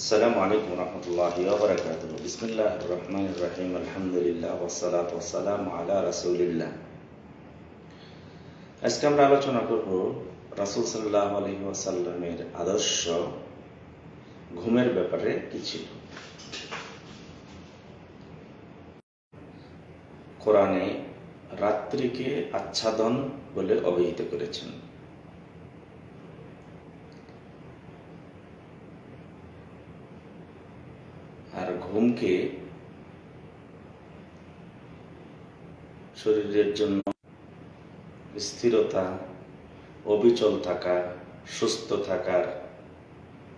আসসালামু আলাইকুম রহমতুল্লাহি ওয়া বারাকাতুহু। বিসমিল্লাহির রহমানির রহিম। আলহামদুলিল্লাহ ওয়াসসালাতু ওয়াসসালামু আলা রাসূলিল্লাহ। আজকে আমরা আলোচনা করব রাসূল সাল্লাল্লাহু আলাইহি ওয়াসাল্লামের আদর্শ ঘুমের ব্যাপারে কি ছিল। কোরআনে রাত্রিকে আচ্ছাদন বলে অভিহিত করেছেন। আর ঘুমকে শরীরের জন্য স্থিরতা, অবিচল থাকা, সুস্থ থাকার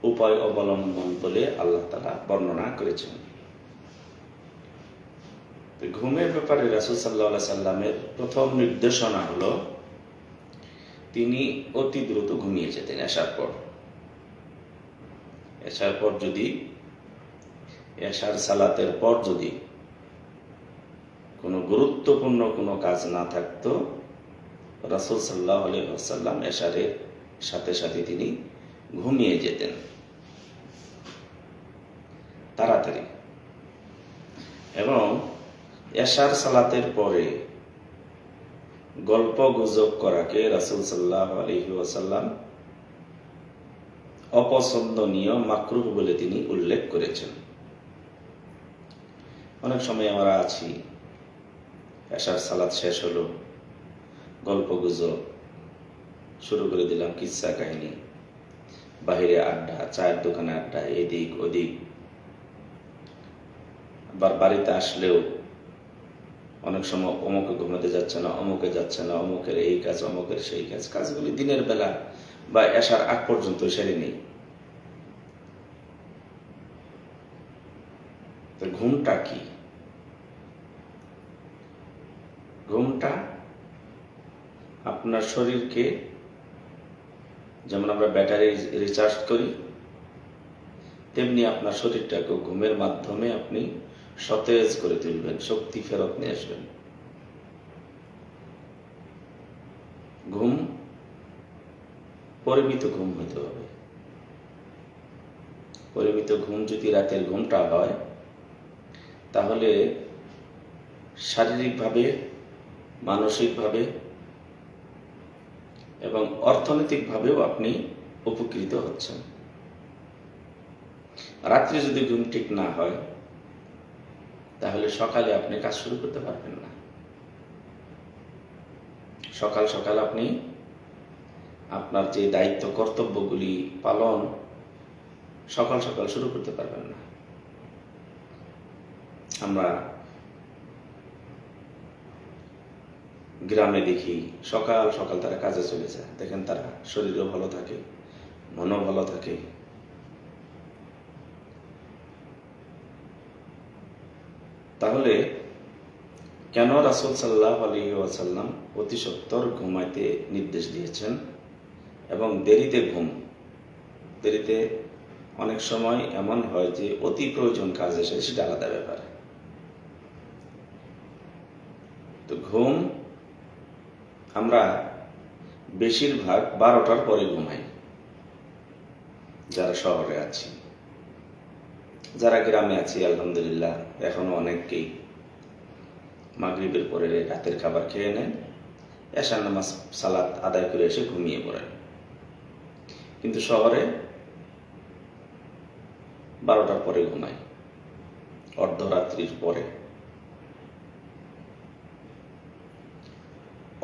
উপায় অবলম্বন বলে আল্লাহ তাআলা বর্ণনা করেছেন। ঘুমের ব্যাপারে রাসূল সাল্লাল্লাহু আলাইহি সাল্লামের প্রথম নির্দেশনা হলো তিনি অতি দ্রুত ঘুমিয়ে যেতেন। এশার পর যদি এশার সালাতের পর যদি কোনো গুরুত্বপূর্ণ কোনো কাজ না থাকতো, রাসূল সাল্লাল্লাহু আলাইহি ওয়াসাল্লাম এশারের সাথে সাথে তিনি ঘুমিয়ে যেতেন তাড়াতাড়ি। এবং এশার সালাতের পরে গল্প গুজব করাকে রাসূল সাল্লাল্লাহু আলাইহি ওয়াসাল্লাম অপছন্দনীয়, মাকরুহ বলে তিনি উল্লেখ করেছেন। অনেক সময় আমরা আছি, এশার সালাত শেষ হলো, গল্প গুজব শুরু করে দিলাম, কিচ্ছা কাহিনী, বাহিরে আড্ডা, চায়ের দোকানে আড্ডা, এদিক ওদিক। আবার বাড়িতে আসলেও অনেক সময় অমুকে ঘুমাতে যাচ্ছে না, অমুকে যাচ্ছে না, অমুকের এই কাজ, অমুকের সেই কাজ। কাজগুলি দিনের বেলা বা এশার আগ পর্যন্ত সেরে নেই। তো ঘুমটা কি? ঘুমটা আপনার শরীরকে, যেমন আমরা ব্যাটারি রিচার্জ করি, তেমনি আপনার শরীরটাকে ঘুমের মাধ্যমে আপনি সতেজ করে তুলবেন, শক্তি ফেরত নিয়ে আসবেন। ঘুম পরিমিত ঘুম হতে হবে। পরিমিত ঘুম যদি রাতের ঘুমটা হয়, তাহলে শারীরিকভাবে, মানসিকভাবে এবং অর্থনৈতিকভাবেও আপনি উপকৃত হচ্ছেন। রাত্রে যদি ঘুম ঠিক না হয়, তাহলে সকালে আপনি কাজ শুরু করতে পারবেন না। সকাল সকাল আপনি আপনার যে দায়িত্ব কর্তব্যগুলি পালন সকাল সকাল শুরু করতে পারবেন না। আমরা গ্রামে দেখি সকাল সকাল তারা কাজে চলে যায়, দেখেন তারা শরীরও ভালো থাকে, মনও ভালো থাকে। তাহলে কেন রাসূল সাল্লাল্লাহু আলাইহি ওয়াসাল্লাম অতি সত্বর ঘুমাইতে নির্দেশ দিয়েছেন? এবং দেরিতে অনেক সময় এমন হয় যে অতি প্রয়োজন কাজ এসে, সেটা আলাদা ব্যাপার। তো ঘুম আমরা বেশিরভাগ 12টার পরে ঘুমাই, যারা শহরে আছি। যারা গ্রামে আছি, আলহামদুলিল্লাহ এখনো অনেককেই মাগরিবের পরে রাতের খাবার খেয়ে নেন, এশার নামাজ সালাত আদায় করে এসে ঘুমিয়ে পড়েন। কিন্তু শহরে 12টার পরে ঘুমায়, অর্ধরাত্রির পরে।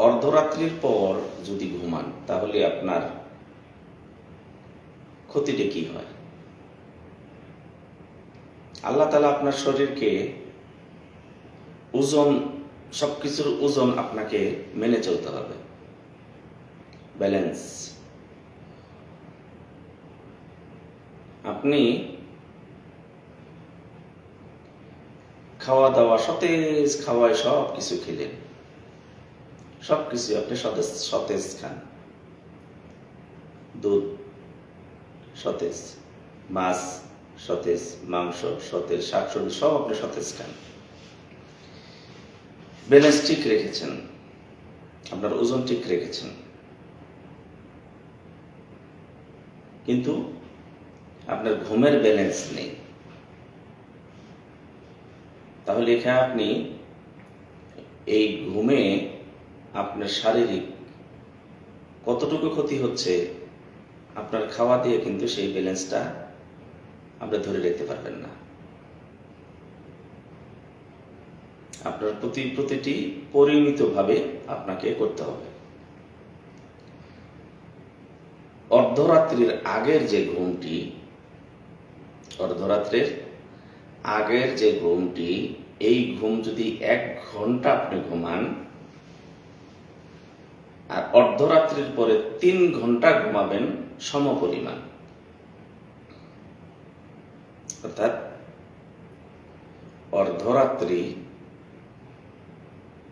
অর্ধরাত্রির পর যদি ঘুমান, তাহলে আপনার ক্ষতিটা কি হয়? আল্লাহ তাআলা আপনার শরীরকে ওজন, সবকিছুর ওজন আপনাকে মেনে চলতে হবে, ব্যালেন্স। আপনি খাওয়া দাওয়া সতেজ খাওয়ায় সব কিছু খেলেন, সবকিছু আপনি সতেজ খান, দুধ সতেজ, মাছ সতেজ, মাংস সতেজ, শাকসবজি সব আপনি সতেজ খান, ব্যালেন্স ঠিক রেখেছেন, আপনার ওজন ঠিক রেখেছেন। কিন্তু আপনার ঘুমের ব্যালেন্স নেই, তাহলে এখানে আপনি এই ঘুমে আপনার শারীরিক কতটুকু ক্ষতি হচ্ছে আপনার খাওয়া দিয়ে কিন্তু সেই ব্যালেন্সটা আপনি ধরে রাখতে পারবেন না। আপনার প্রতিটি পরিমিতভাবে আপনাকে করতে হবে। অর্ধরাত্রির আগের যে ঘুমটি এই ঘুম যদি 1 ঘন্টা আপনি ঘুমান, আর অর্ধরাত্রির পরে 3 ঘন্টা ঘুমাবেন সমপরিমাণ, অর্থাৎ অর্ধরাত্রি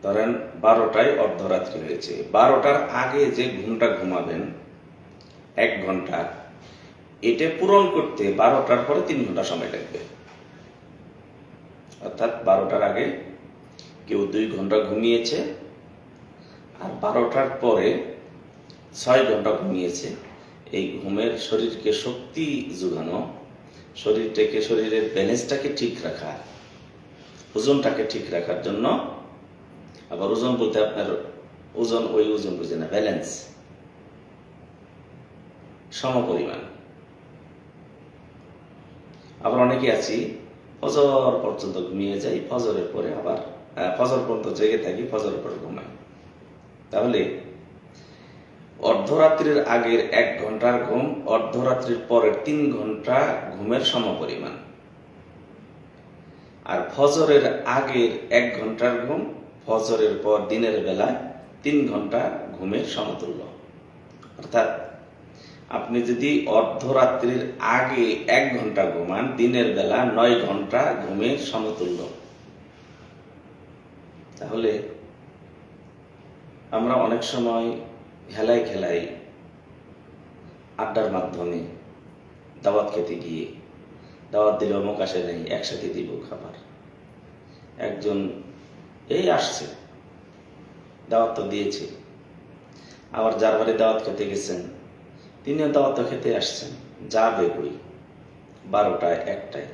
ধরেন 12টায় অর্ধরাত্রি হয়েছে, 12টার আগে যে ঘুমটা ঘুমাবেন 1 ঘন্টা, এটা পূরণ করতে 12টার পরে 3 ঘন্টা সময় লাগবে। অর্থাৎ 12টার আগে কেউ 2 ঘন্টা ঘুমিয়েছে, আর 12টার পরে 6 ঘন্টা ঘুমিয়েছে। এই ঘুমের শরীরকে শক্তি যোগানো, শরীরের ব্যালেন্সটাকে ঠিক রাখা, ওজনটাকে ঠিক রাখার জন্য, আবার ওজন বলতে আপনার ওজন ওই ওজন বুঝে না, ব্যালেন্স সমপরিমাণ। আবার অনেকে আছি ফজর পর্যন্ত ঘুমিয়ে যাই, ফজরের পরে আবার ফজর পর্যন্ত জেগে থাকি, ফজরের পরে ঘুমাই। তাহলে অর্ধরাত্রির আগের 1 ঘন্টার ঘুম অর্ধরাত্রির পরের 3 ঘন্টা ঘুমের সমপরিমাণ, আর ফজরের আগের 1 ঘন্টার ঘুম ফজরের পর দিনের বেলায় 3 ঘন্টা ঘুমের সমতুল্য। অর্থাৎ আপনি যদি অর্ধরাত্রির আগে 1 ঘন্টা ঘুমান, দিনের বেলা 9 ঘন্টা ঘুমের সমতুল্য। তাহলে আমরা অনেক সময় খেলাই আড্ডার মাধ্যমে দাওয়াত খেতে গিয়ে, দাওয়াত দিলে অমুক আসে নাই, একসাথে দিব খাবার, একজন এই আসছে দাওয়াত তো দিয়েছে, আবার যার বাড়ি দাওয়াত খেতে গেছেন তিনিও দাওয়াত খেতে আসছেন, যাবে কই 12টায় 1টায়।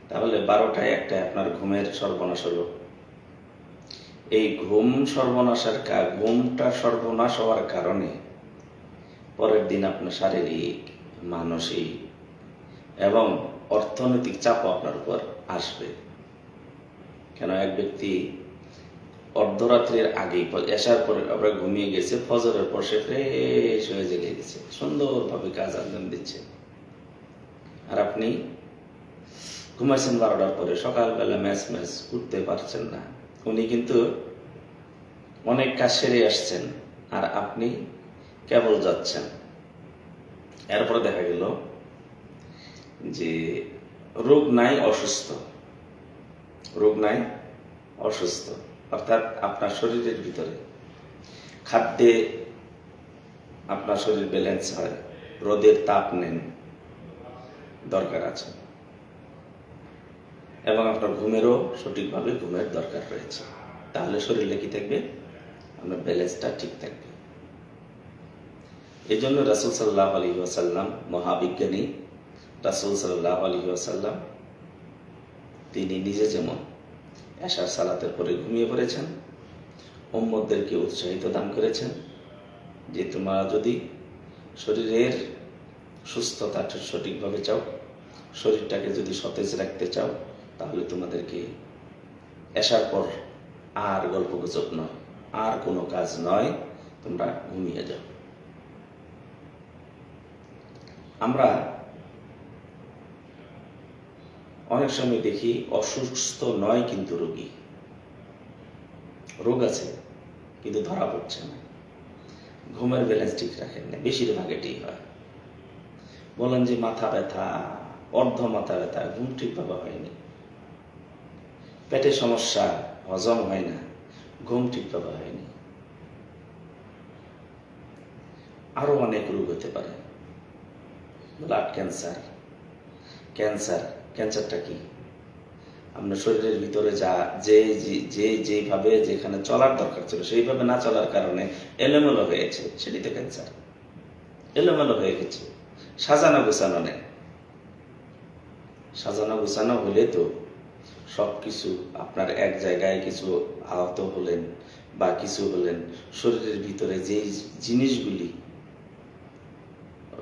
তাহলে 12টায় 1টায় আপনার ঘুমের সর্বনাশ হলো। এই ঘুমটা সর্বনাশ হওয়ার কারণে পরের দিন আপনার শারীরিক, মানসিক এবং অর্থনৈতিক চাপও আপনার উপর আসবে। কেন এক ব্যক্তি অর্ধরাত্রির আগেই এসার পরে আমরা ঘুমিয়ে গেছে, ফজরের পর সে ফ্রেশ হয়ে জেগে গেছে, সুন্দরভাবে কাজ আঞ্জাম দিচ্ছে, আর আপনি ঘুমাইছেন 12টার পরে, সকালবেলা ম্যাচ উঠতে পারছেন না। উনি কিন্তু অনেক কাজ সেরে আসছেন, আর আপনি কেবল যাচ্ছেন। এরপরে দেখা গেল যে রোগ নাই অসুস্থ, অর্থাৎ আপনার শরীরের ভিতরে খাদ্যে আপনার শরীর ব্যালেন্স হয়, রোদের তাপ নেন দরকার আছে, এবং আপনার ঘুমেরও সঠিকভাবে ঘুমের দরকার রয়েছে। তাহলে শরীরে কি থাকবে? আপনার ব্যালেন্সটা ঠিক থাকবে। এই জন্য রাসূল সাল্লাল্লাহু আলাইহি ওয়াসাল্লাম, মহাবিজ্ঞানী রাসূল সাল্লাল্লাহু আলাইহি ওয়াসাল্লাম, তিনি নিজে যেমন এশার সালাতের পরে ঘুমিয়ে পড়েছেন, উম্মতদেরকে উৎসাহিত দান করেছেন যে তোমরা যদি শরীরের সুস্থতা সঠিকভাবে চাও, শরীরটাকে যদি সতেজ রাখতে চাও, তাহলে তোমাদেরকে এশার পর আর গল্পগুজব নয়, আর কোনো কাজ নয়, তোমরা ঘুমিয়ে যাও। আমরা অনেক সময় দেখি অসুস্থ নয় কিন্তু রোগ আছে কিন্তু ধরা পড়ছে না, ঘুমের ব্যালেন্স ঠিক রাখেন না, বেশিরভাগ এটাই হয়। বলেন যে মাথা ব্যথা, অর্ধ মাথা ব্যথা, ঘুম ঠিকভাবে হয়নি, পেটে সমস্যা, হজম হয় না, ঘুম ঠিকভাবে হয়নি, আরো অনেক রোগ হতে পারে। ব্লাড ক্যান্সারটা কি? আপনার শরীরের ভিতরে যেভাবে যেখানে চলার দরকার ছিল সেইভাবে না চলার কারণে এলোমেলো হয়েছে, সেটি তো ক্যান্সার। এলোমেলো হয়ে গেছে, সাজানো গোছানো নেই। সাজানো গুছানো হলে তো সব কিছু আপনার এক জায়গায় কিছু আহত হলেন বা কিছু হলেন, শরীরের ভিতরে যে জিনিসগুলি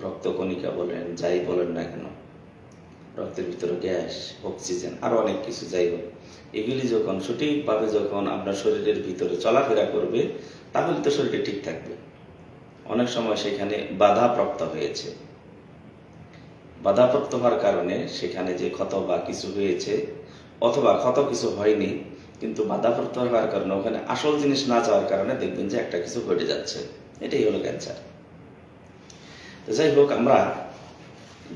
রক্তকণিকা বলেন, যাই বলেন না কেন, রক্তের ভিতরে গ্যাস, অক্সিজেন, আরো অনেক কিছু, যাই হোক, এগুলি যখন সঠিকভাবে যখন আপনার শরীরের ভিতরে চলাফেরা করবে, তাহলে তো শরীরটা ঠিক থাকবে। অনেক সময় সেখানে বাধাপ্রাপ্ত হয়েছে, বাধাপ্রাপ্ত হওয়ার কারণে সেখানে যে ক্ষত বা কিছু হয়েছে, অথবা ক্ষত কিছু হয়নি কিন্তু বাধাপ্রাপ্ত হওয়ার কারণে ওখানে আসল জিনিস না যাওয়ার কারণে দেখবেন যে একটা কিছু ঘটে যাচ্ছে। এটাই হলো ক্যান্সার। তো যাই হোক, আমরা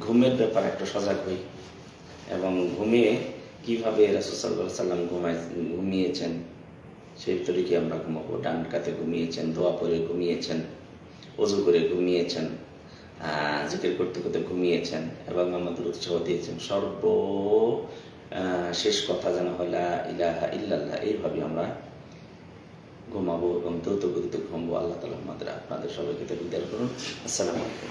ঘুমের ব্যাপারে একটু সজাগ হই এবং ঘুমিয়ে কিভাবে রাসূল সাল্লাল্লাহু আলাইহি ওয়াসাল্লাম ঘুমিয়েছেন সেই তরিকে আমরা ঘুমাবো। ডান কাতে ঘুমিয়েছেন, দোয়া পড়ে ঘুমিয়েছেন, ওযু করে ঘুমিয়েছেন, জিকির করতে করতে ঘুমিয়েছেন এবং আমাদের উৎসাহ দিয়েছেন শেষ কথা যেন হয় লা ইলাহা ইল্লাল্লাহ। এইভাবে আমরা ঘুমাবো এবং দ্রুত গতিতে ঘুমাবো। আল্লাহ তাআলা আপনাদের সবাইকে বিদায় করুন। আসসালামু আলাইকুম।